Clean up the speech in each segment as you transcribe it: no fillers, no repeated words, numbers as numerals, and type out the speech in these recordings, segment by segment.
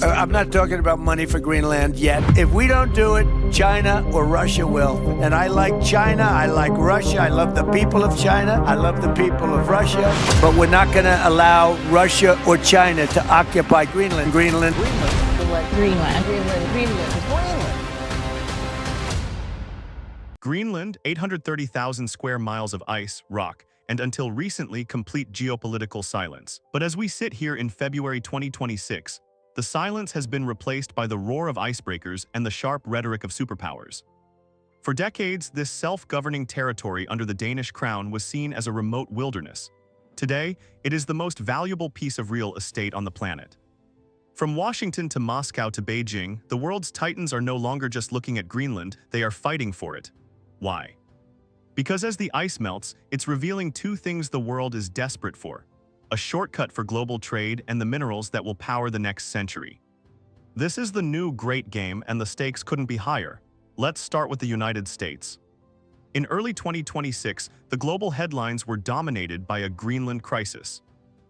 I'm not talking about money for Greenland yet. If we don't do it, China or Russia will. And I like China, I like Russia, I love the people of China, I love the people of Russia. But we're not going to allow Russia or China to occupy Greenland. Greenland. Greenland, 830,000 square miles of ice, rock, and until recently complete geopolitical silence. But as we sit here in February 2026, the silence has been replaced by the roar of icebreakers and the sharp rhetoric of superpowers. For decades, this self-governing territory under the Danish crown was seen as a remote wilderness. Today, it is the most valuable piece of real estate on the planet. From Washington to Moscow to Beijing, the world's titans are no longer just looking at Greenland, they are fighting for it. Why? Because as the ice melts, it's revealing two things the world is desperate for: a shortcut for global trade and the minerals that will power the next century. This is the new great game, and the stakes couldn't be higher. Let's start with the United States. In early 2026, the global headlines were dominated by a Greenland crisis.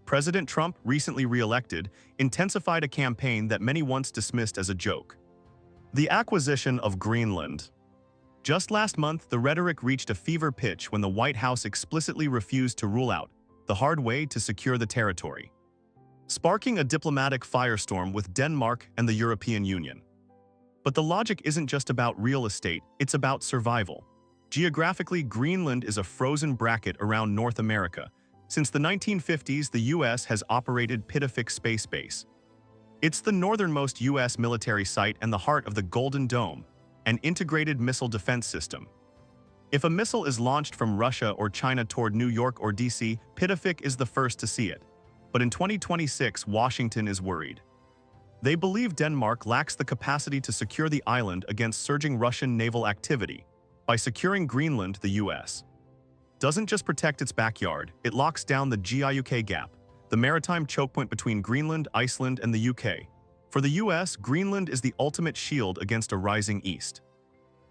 President Trump, recently re-elected, intensified a campaign that many once dismissed as a joke: the acquisition of Greenland. Just last month, the rhetoric reached a fever pitch when the White House explicitly refused to rule out the hard way to secure the territory, sparking a diplomatic firestorm with Denmark and the European Union. But the logic isn't just about real estate, it's about survival. Geographically, Greenland is a frozen bracket around North America. Since the 1950s, the US has operated Pitifik Space Base. It's the northernmost US military site and the heart of the Golden Dome, an integrated missile defense system. If a missile is launched from Russia or China toward New York or DC, Pitifik is the first to see it. But in 2026, Washington is worried. They believe Denmark lacks the capacity to secure the island against surging Russian naval activity. By securing Greenland, the US doesn't just protect its backyard, it locks down the GIUK gap, the maritime choke point between Greenland, Iceland, and the UK. For the US, Greenland is the ultimate shield against a rising east.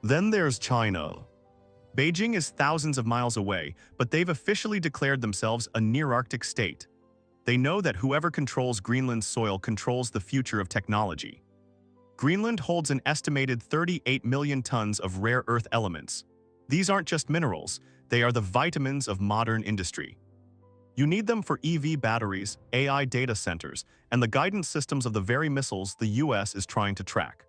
Then there's China. Beijing is thousands of miles away, but they've officially declared themselves a near-Arctic state. They know that whoever controls Greenland's soil controls the future of technology. Greenland holds an estimated 38 million tons of rare earth elements. These aren't just minerals, they are the vitamins of modern industry. You need them for EV batteries, AI data centers, and the guidance systems of the very missiles the US is trying to track.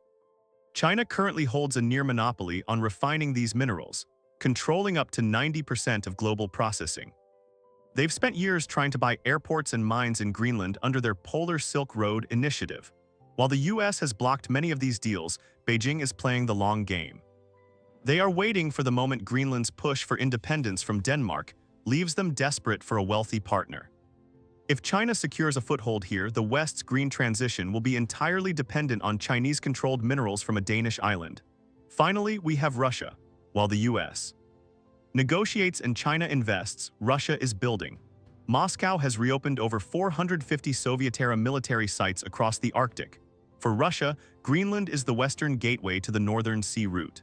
China currently holds a near monopoly on refining these minerals, controlling up to 90% of global processing. They've spent years trying to buy airports and mines in Greenland under their Polar Silk Road initiative. While the US has blocked many of these deals, Beijing is playing the long game. They are waiting for the moment Greenland's push for independence from Denmark leaves them desperate for a wealthy partner. If China secures a foothold here, the West's green transition will be entirely dependent on Chinese-controlled minerals from a Danish island. Finally, we have Russia. While the US negotiates and China invests, Russia is building. Moscow has reopened over 450 Soviet-era military sites across the Arctic. For Russia, Greenland is the western gateway to the Northern Sea route.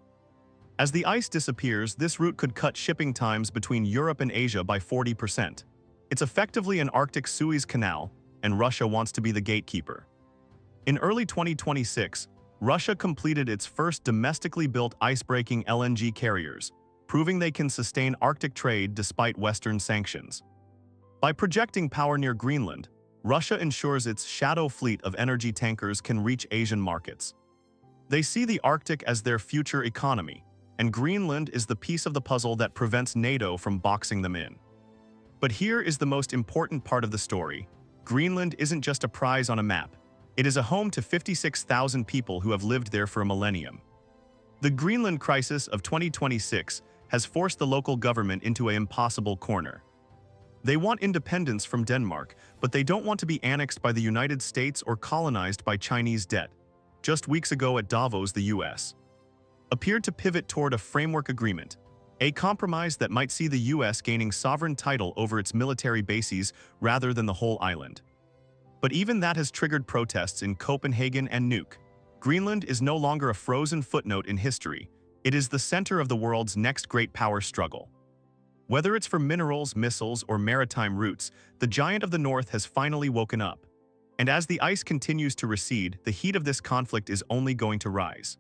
As the ice disappears, this route could cut shipping times between Europe and Asia by 40%. It's effectively an Arctic Suez Canal, and Russia wants to be the gatekeeper. In early 2026, Russia completed its first domestically built ice-breaking LNG carriers, proving they can sustain Arctic trade despite Western sanctions. By projecting power near Greenland, Russia ensures its shadow fleet of energy tankers can reach Asian markets. They see the Arctic as their future economy, and Greenland is the piece of the puzzle that prevents NATO from boxing them in. But here is the most important part of the story. Greenland isn't just a prize on a map. It is a home to 56,000 people who have lived there for a millennium. The Greenland crisis of 2026 has forced the local government into an impossible corner. They want independence from Denmark, but they don't want to be annexed by the United States or colonized by Chinese debt. Just weeks ago at Davos, the US appeared to pivot toward a framework agreement, a compromise that might see the US gaining sovereign title over its military bases rather than the whole island. But even that has triggered protests in Copenhagen and Nuuk. Greenland is no longer a frozen footnote in history. It is the center of the world's next great power struggle. Whether it's for minerals, missiles, or maritime routes, the giant of the North has finally woken up. And as the ice continues to recede, the heat of this conflict is only going to rise.